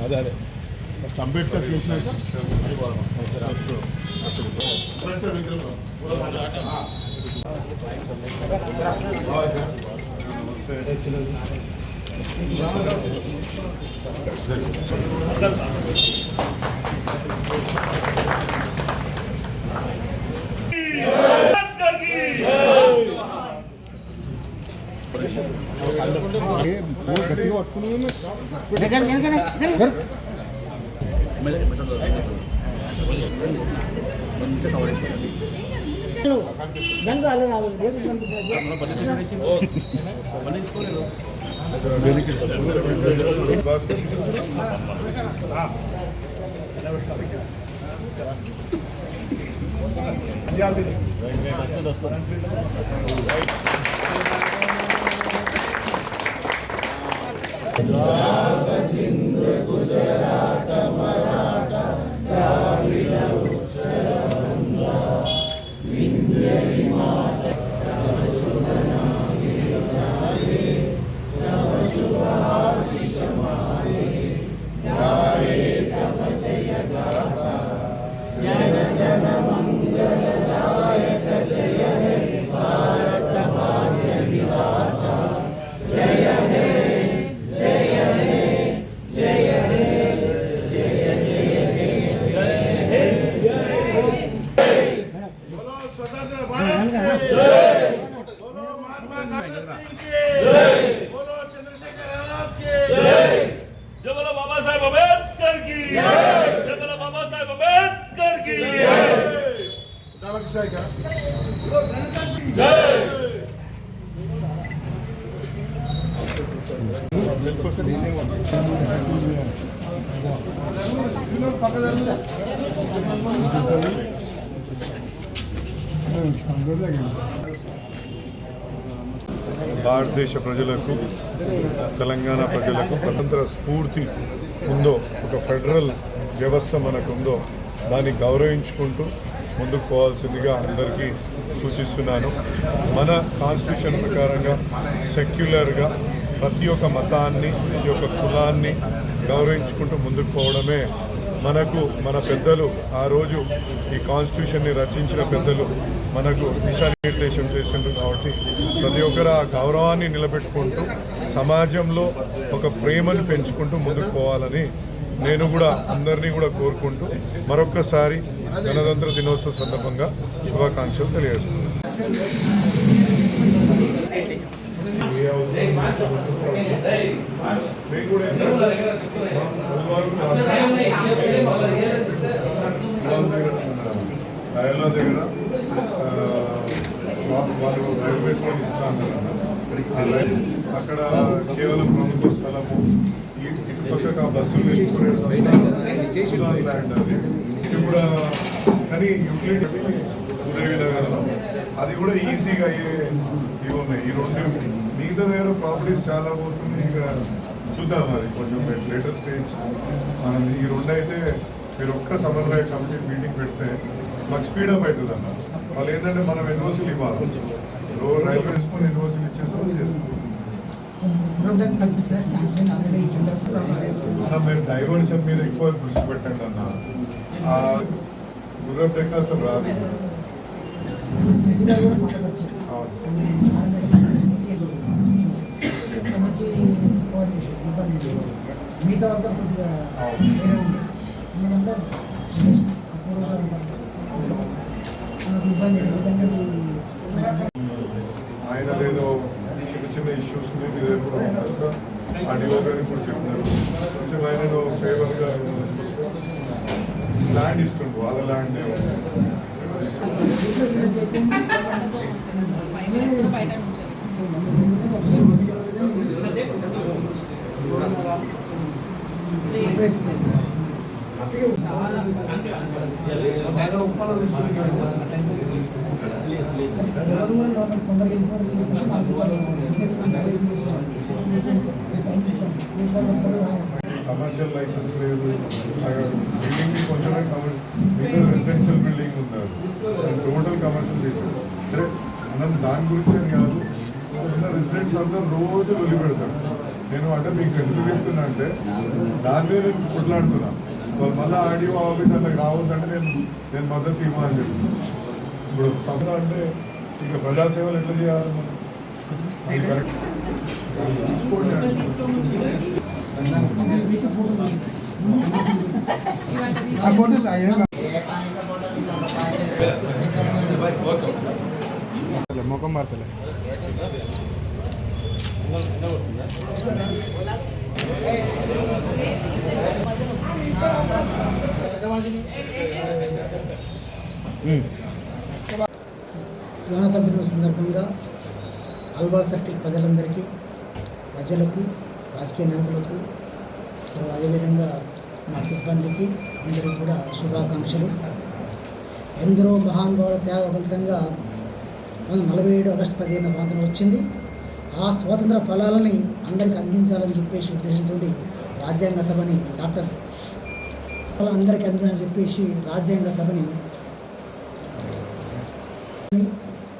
అదే అదే అంబేద్కర్ చూసినాక గట్టిగా పట్టుకున్నాను సింధు గుజరాట మరాఠ ద్రావిడ ఉత్తర వింధ్య హిమాచల జన జన మంగళదాయక జయ హే భారత భాగ్య విధాత జయ హే జయ హే జయ హే జయ జయ హే జయ హే बोलो स्वतंत्र भारत की जय बोलो महात्मा गांधी सिंह की जय बोलो चंद्रशेखर आजाद की जय जय बोलो बाबा साहेब अम्बेडकर की जय जय बोलो बाबा साहेब अम्बेडकर की जय डालक का बोलो गणतंत्र की जय భారతదేశ ప్రజలకు తెలంగాణ ప్రజలకు స్వతంత్ర స్ఫూర్తి ఉందో ఒక ఫెడరల్ వ్యవస్థ మనకు ఉందో దాన్ని గౌరవించుకుంటూ ముందుకు పోవాల్సిందిగా అందరికీ సూచిస్తున్నాను. మన కాన్స్టిట్యూషన్ ప్రకారంగా సెక్యులర్గా ప్రతి ఒక్క మతాన్ని ప్రతి ఒక్క కులాన్ని గౌరవించుకుంటూ ముందుకు పోవడమే మనకు మన పెద్దలు ఆ రోజు ఈ కాన్స్టిట్యూషన్ని రచించిన పెద్దలు మనకు దిశానిర్దేశం చేసిండ్రు. కాబట్టి ప్రతి ఒక్కరు ఆ గౌరవాన్ని నిలబెట్టుకుంటూ సమాజంలో ఒక ప్రేమను పెంచుకుంటూ ముందుకు పోవాలని నేను కూడా అందరినీ కూడా కోరుకుంటూ మరొక్కసారి గణతంత్ర దినోత్సవ సందర్భంగా శుభాకాంక్షలు తెలియజేస్తున్నాను. రాయల దగ్గర వాళ్ళు రైల్వేస్ వాళ్ళు ఇస్తాను అక్కడ కేవలం ప్రభుత్వ స్థలము ఇటుపక్క ఆ బస్సులు ల్యాండ్ అది ఇది కూడా కానీ యూటిలిటీ ఉదయనగరంలో అది కూడా ఈజీగా అయ్యే ఇవి ఉన్నాయి. ఈ రెండు మిగతా దగ్గర ప్రాపర్టీస్ చాలా పోతుంది. ఇక చూద్దాం అది కొంచెం లేటర్ స్టేజ్. మనం ఈ రెండు అయితే మీరు ఒక్క సమన్వయ కమిటీ మీటింగ్ పెడితే మాకు స్పీడప్ అవుతుంది అన్న. వాళ్ళు ఏంటంటే మనం ఎన్ఓసీలు ఇవ్వాలి, రైల్వే వేసుకొని ఎన్ఓసీలు ఇచ్చేసి చేస్తాం. మీరు డైవర్షన్ మీద ఎక్కువ దృష్టి పెట్టండి అన్న. గుర్రపు డెక్క అసలు రాదు. మిగతా వద్ద కొద్దిగా మనకు ఇబ్బంది ఎందుకంటే ఆయన లేదో చిన్న చిన్న ఇష్యూస్ మీద ఆడియో గారు కూడా చెప్తున్నారు. కొంచెం ఆయన ఫేవర్గా ల్యాండ్ ఇస్తుండ్రు, వాళ్ళ ల్యాండ్ కమర్షియల్ లైసెన్స్ లేదు. బిల్డింగ్ కొంచెం రెసిడెన్షియల్ బిల్డింగ్ ఉన్నారు, టోటల్ కమర్షియల్ చేశారు. అంటే మనం దాని గురించి అని కాదు, ఉన్న రెసిడెంట్స్ అందరూ రోజు వెళ్లి పెడతారు. నేను అంటే మీకు ఎందుకు చెప్తున్నా అంటే దాని మీద నేను కొట్లాడుతున్నా. వాళ్ళు మళ్ళీ ఆడియో ఆఫీసర్లకు రావద్దంటే నేను మద్దతు ఇవ్వని చెప్తున్నాను. ఇప్పుడు సంస్థ అంటే ఇక ప్రజాసేవలు ఎట్లా చేయాలి మనం, అది కరెక్ట్ చూసుకోండి. ముఖం మారుతలే గణతంత్ర దినం సందర్భంగా అల్వాల్ సర్కిల్ ప్రజలందరికీ, ప్రజలకు, రాజకీయ నాయకులకు, అదేవిధంగా మా సిబ్బందికి అందరికీ కూడా శుభాకాంక్షలు. ఎందరో మహానుభావుల త్యాగ ఫలితంగా 47 ఆగస్టు 15న స్వాతంత్రం వచ్చింది. ఆ స్వాతంత్ర ఫలాలని అందరికీ అందించాలని చెప్పేసి ఉద్దేశంతో రాజ్యాంగ సభని అందరికీ అందించాలని చెప్పేసి రాజ్యాంగ సభని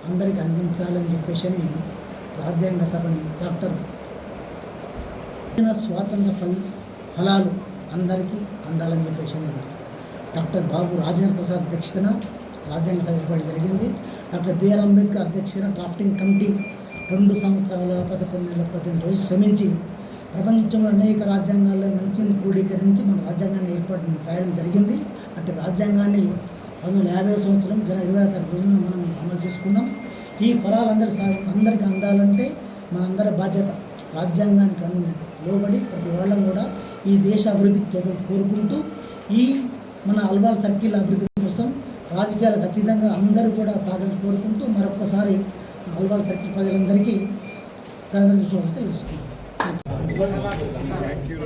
అందరికీ అందించాలని చెప్పేసి రాజ్యాంగ సభని స్వాతంత్ర ఫలాలు అందరికీ అందాలని చెప్పేసి డాక్టర్ బాబు రాజేంద్ర ప్రసాద్ అధ్యక్షతన రాజ్యాంగ సభ ఏర్పాటు జరిగింది. డాక్టర్ బిఆర్ అంబేద్కర్ అధ్యక్షతన డ్రాఫ్టింగ్ కమిటీ 2 సంవత్సరాల 11 నెలల 18 రోజులు శ్రమించి ప్రపంచంలో అనేక రాజ్యాంగాల్లో మంచిని క్రోడీకరించి మన రాజ్యాంగాన్ని రాయడం జరిగింది. అంటే రాజ్యాంగాన్ని 1950 సంవత్సరం జనవరి 26 రోజున మనం అమలు చేసుకున్నాం. ఈ ఫలాలందరూ అందరికీ అందాలంటే మనందరి బాధ్యత. రాజ్యాంగానికి లోబడి ప్రతి వాళ్ళం కూడా ఈ దేశ అభివృద్ధికి కోరుకుంటూ ఈ మన అల్వాల్ సర్కిల్ అభివృద్ధి కోసం రాజకీయాలకు అతీతంగా అందరూ కూడా సాగాలని కోరుకుంటూ మరొకసారి అల్వాల్ సర్కిల్ ప్రజలందరికీ తెలుస్తుంది. Thank you.